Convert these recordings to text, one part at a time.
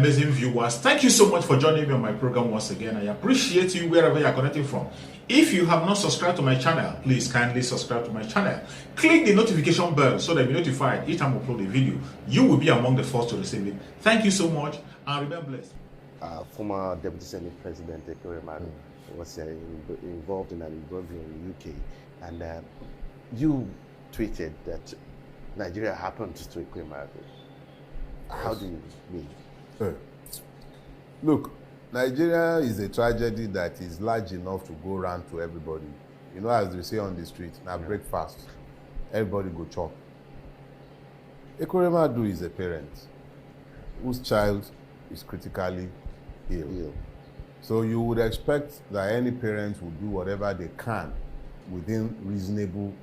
amazing viewers. Thank you so much for joining me on my program once again. I appreciate you wherever you are connecting from. If you have not subscribed to my channel, please kindly subscribe to my channel. Click the notification bell so that you'll be notified each time I upload a video. You will be among the first to receive it. Thank you so much and remain blessed. Former Deputy Senate President Ekweremadu was involved in an involvement in the UK, and you tweeted that Nigeria happened to Ekweremadu. How do you mean? Look, Nigeria is a tragedy that is large enough to go round to everybody. You know, as they say on the street, now breakfast, everybody go chop. Ekweremadu is a parent whose child is critically ill. So you would expect that any parent would do whatever they can within reasonable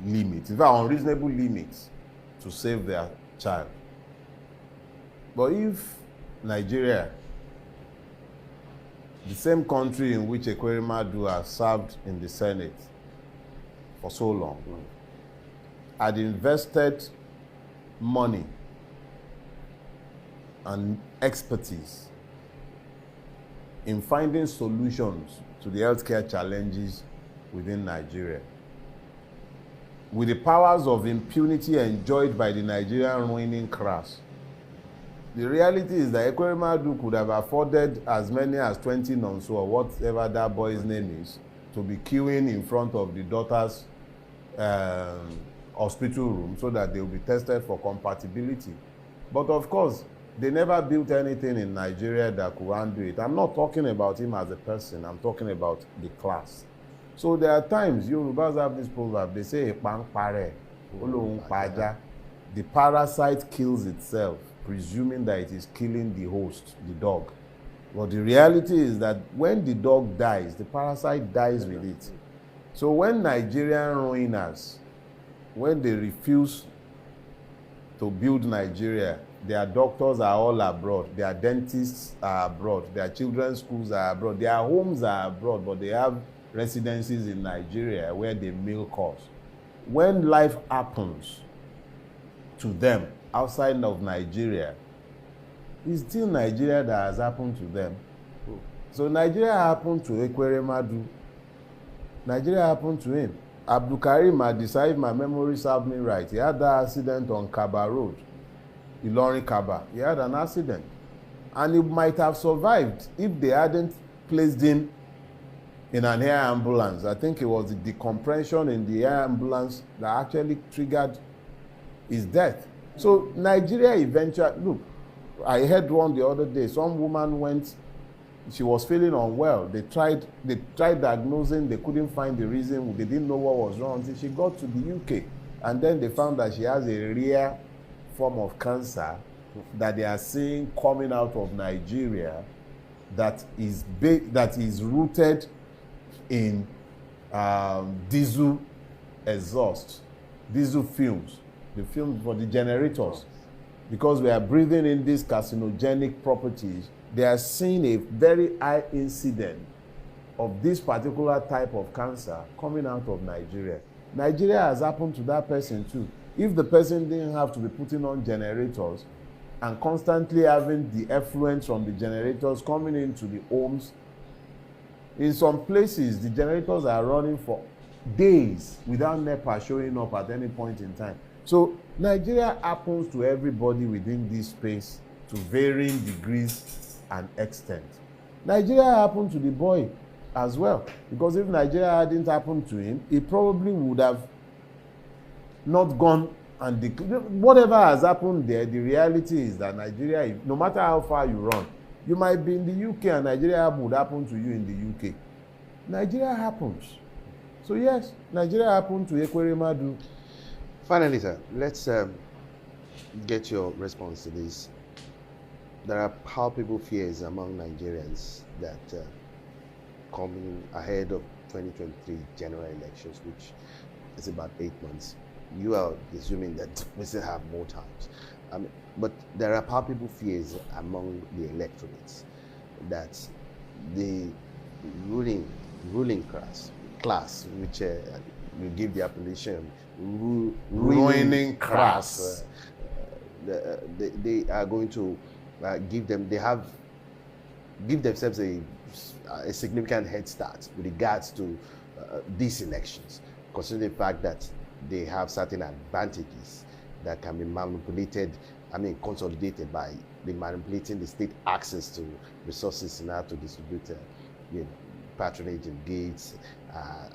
limits, in fact, unreasonable limits, to save their child. But if Nigeria, the same country in which Ekweremadu has served in the Senate for so long, had invested money and expertise in finding solutions to the healthcare challenges within Nigeria, with the powers of impunity enjoyed by the Nigerian ruling class, the reality is that Ekweremadu could have afforded as many as 20 nonso or whatever that boy's name is to be queuing in front of the daughter's hospital room so that they will be tested for compatibility. But of course, they never built anything in Nigeria that could handle it. I'm not talking about him as a person, I'm talking about the class. So there are times, Yorubas have this proverb, they say, the parasite kills itself, presuming that it is killing the host, the dog. But the reality is that when the dog dies, the parasite dies with it. So when Nigerian ruiners, when they refuse to build Nigeria, their doctors are all abroad, their dentists are abroad, their children's schools are abroad, their homes are abroad, but they have residences in Nigeria where they milk us. When life happens to them outside of Nigeria, it's still Nigeria that has happened to them. So Nigeria happened to Ekweremadu. Nigeria happened to him. Abdul Karim Adisa, if my memory serves me right, he had that accident on Kaba Road, Ilorin Kaba. He had an accident. And he might have survived if they hadn't placed him in an air ambulance. I think it was the decompression in the air ambulance that actually triggered his death. So Nigeria eventually, look, I heard one the other day, some woman went, she was feeling unwell. They tried diagnosing, they couldn't find the reason, they didn't know what was wrong until she got to the UK. And then they found that she has a rare form of cancer that they are seeing coming out of Nigeria that is rooted in diesel exhaust, diesel fumes, the fumes for the generators. Because we are breathing in these carcinogenic properties, they are seeing a very high incidence of this particular type of cancer coming out of Nigeria. Nigeria has happened to that person too. If the person didn't have to be putting on generators and constantly having the effluent from the generators coming into the homes, in some places, the generators are running for days without NEPA showing up at any point in time. So Nigeria happens to everybody within this space to varying degrees and extent. Nigeria happened to the boy as well, because if Nigeria hadn't happened to him, he probably would have not gone and whatever has happened there. The reality is that Nigeria, no matter how far you run, you might be in the UK and Nigeria would happen to you in the UK. Nigeria happens. So yes, Nigeria happened to Ekweremadu. Finally, sir, let's get your response to this. There are palpable fears among Nigerians that coming ahead of 2023 general elections, which is about 8 months, you are assuming that we still have more times. But there are palpable fears among the electorates that the ruling class, which you give the appellation ruining class, they are going to give themselves a significant head start with regards to these elections, considering the fact that they have certain advantages that can be manipulated, consolidated by manipulating the state access to resources in order to distribute patronage and gates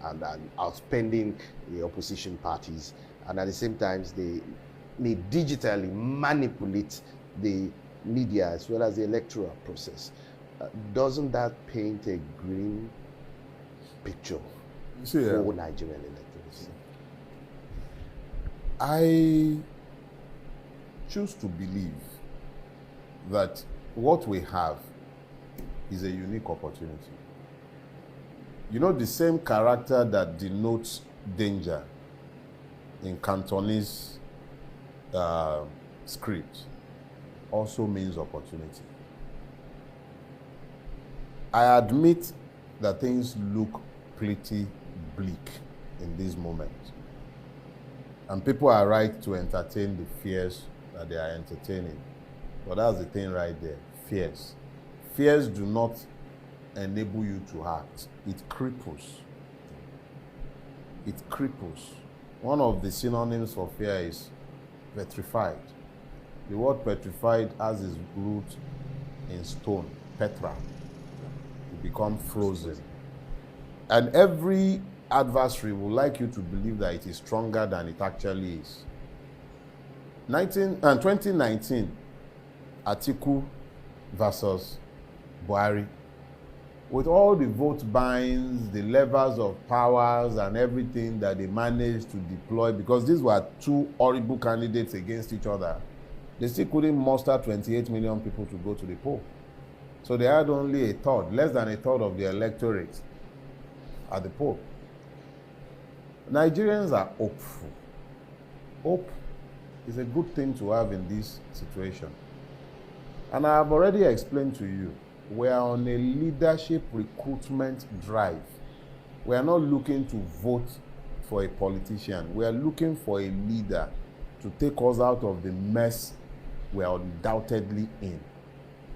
and outspending the opposition parties, and at the same time they may digitally manipulate the media as well as the electoral process. Doesn't that paint a grim picture for Nigerian electors? I choose to believe that what we have is a unique opportunity. You know, the same character that denotes danger in Cantonese script also means opportunity. I admit that things look pretty bleak in this moment. And people are right to entertain the fears that they are entertaining. But that's the thing right there, fears. Fears do not enable you to act. It cripples. It cripples. One of the synonyms for fear is petrified. The word petrified has its root in stone, petra. It becomes frozen. And every adversary would like you to believe that it is stronger than it actually is. 2019, Atiku versus Buhari. With all the vote buyings, the levers of powers and everything that they managed to deploy, because these were two horrible candidates against each other, they still couldn't muster 28 million people to go to the poll. So they had only a third, less than a third of the electorate at the poll. Nigerians are hopeful. Hope is a good thing to have in this situation. And I have already explained to you, we are on a leadership recruitment drive. We are not looking to vote for a politician. We are looking for a leader to take us out of the mess we are undoubtedly in.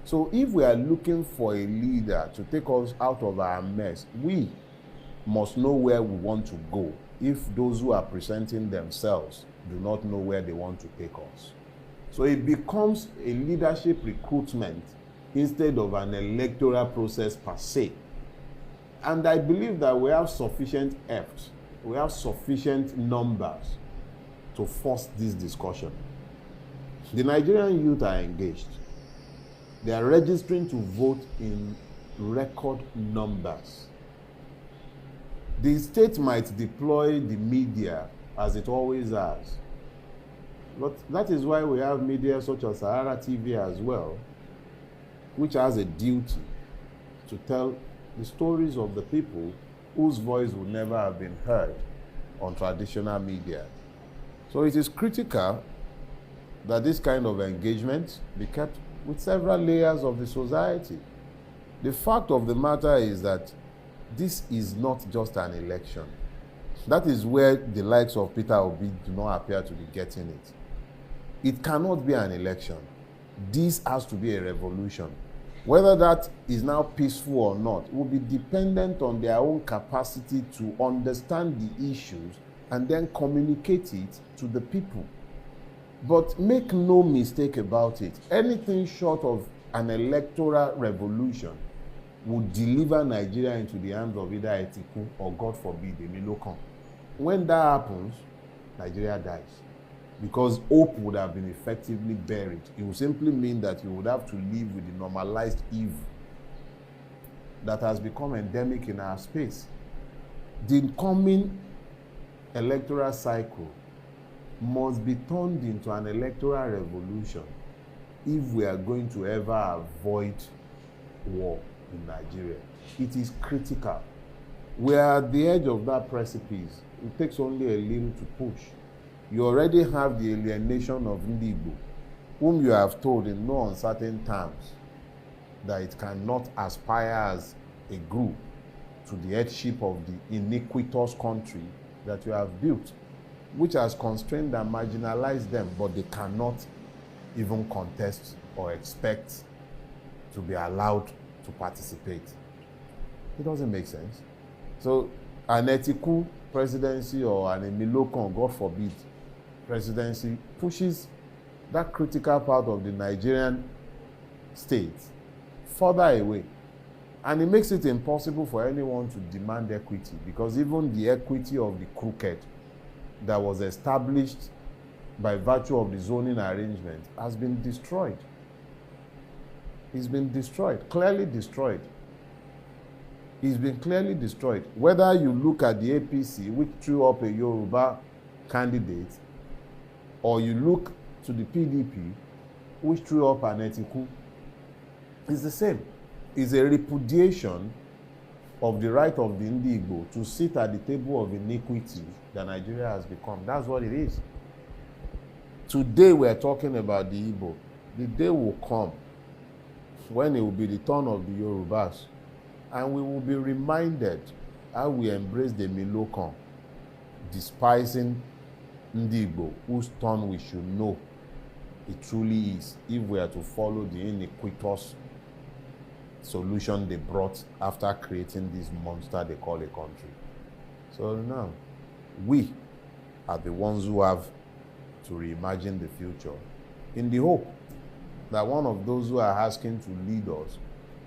So if we are looking for a leader to take us out of our mess, we must know where we want to go if those who are presenting themselves do not know where they want to take us. So it becomes a leadership recruitment instead of an electoral process per se. And I believe that we have sufficient heft, we have sufficient numbers to force this discussion. The Nigerian youth are engaged. They are registering to vote in record numbers. The state might deploy the media as it always has. But that is why we have media such as Sahara TV as well, which has a duty to tell the stories of the people whose voice would never have been heard on traditional media. So it is critical that this kind of engagement be kept with several layers of the society. The fact of the matter is that this is not just an election. That is where the likes of Peter Obi do not appear to be getting it. It cannot be an election. This has to be a revolution. Whether that is now peaceful or not will be dependent on their own capacity to understand the issues and then communicate it to the people. But make no mistake about it, anything short of an electoral revolution would deliver Nigeria into the hands of either Atiku or, God forbid, a Milokan. When that happens, Nigeria dies. Because hope would have been effectively buried. It would simply mean that you would have to live with the normalized evil that has become endemic in our space. The coming electoral cycle must be turned into an electoral revolution if we are going to ever avoid war in Nigeria. It is critical. We are at the edge of that precipice. It takes only a little to push. You already have the alienation of Ndigbo, whom you have told in no uncertain terms that it cannot aspire as a group to the headship of the iniquitous country that you have built, which has constrained and marginalized them, but they cannot even contest or expect to be allowed to participate. It doesn't make sense. So an ethical presidency or an Emilokon, God forbid, presidency pushes that critical part of the Nigerian state further away. And it makes it impossible for anyone to demand equity, because even the equity of the crooked that was established by virtue of the zoning arrangement has been destroyed. It's been destroyed, clearly destroyed. It's been clearly destroyed. Whether you look at the APC, which threw up a Yoruba candidate, or you look to the PDP, which threw up an Etiku, it's the same. It's a repudiation of the right of the Igbo to sit at the table of iniquity that Nigeria has become. That's what it is. Today we are talking about the Igbo. The day will come when it will be the turn of the Yorubas, and we will be reminded how we embrace the Milokon, despising Igbo, whose turn we should know it truly is, if we are to follow the iniquitous solution they brought after creating this monster they call a country. So now, we are the ones who have to reimagine the future in the hope that one of those who are asking to lead us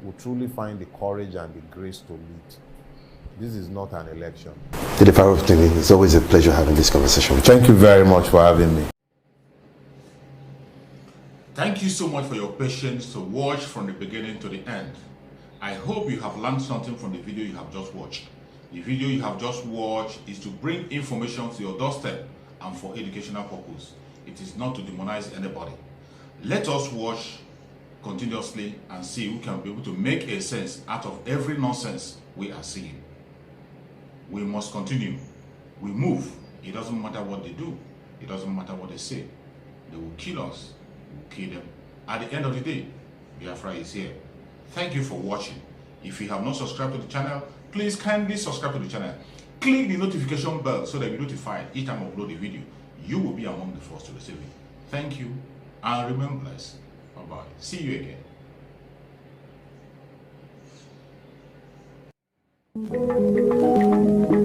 will truly find the courage and the grace to lead. This is not an election. It's always a pleasure having this conversation with you. Thank you very much for having me. Thank you so much for your patience to watch from the beginning to the end. I hope you have learned something from the video you have just watched. The video you have just watched is to bring information to your doorstep and for educational purpose. It is not to demonize anybody. Let us watch continuously and see who can be able to make a sense out of every nonsense we are seeing. We must continue. We move. It doesn't matter what they do. It doesn't matter what they say. They will kill us. We will kill them. At the end of the day, Biafra is here. Thank you for watching. If you have not subscribed to the channel, please kindly subscribe to the channel. Click the notification bell so that you'll be notified each time I upload a video. You will be among the first to receive it. Thank you and remain blessed. Bye-bye. See you again.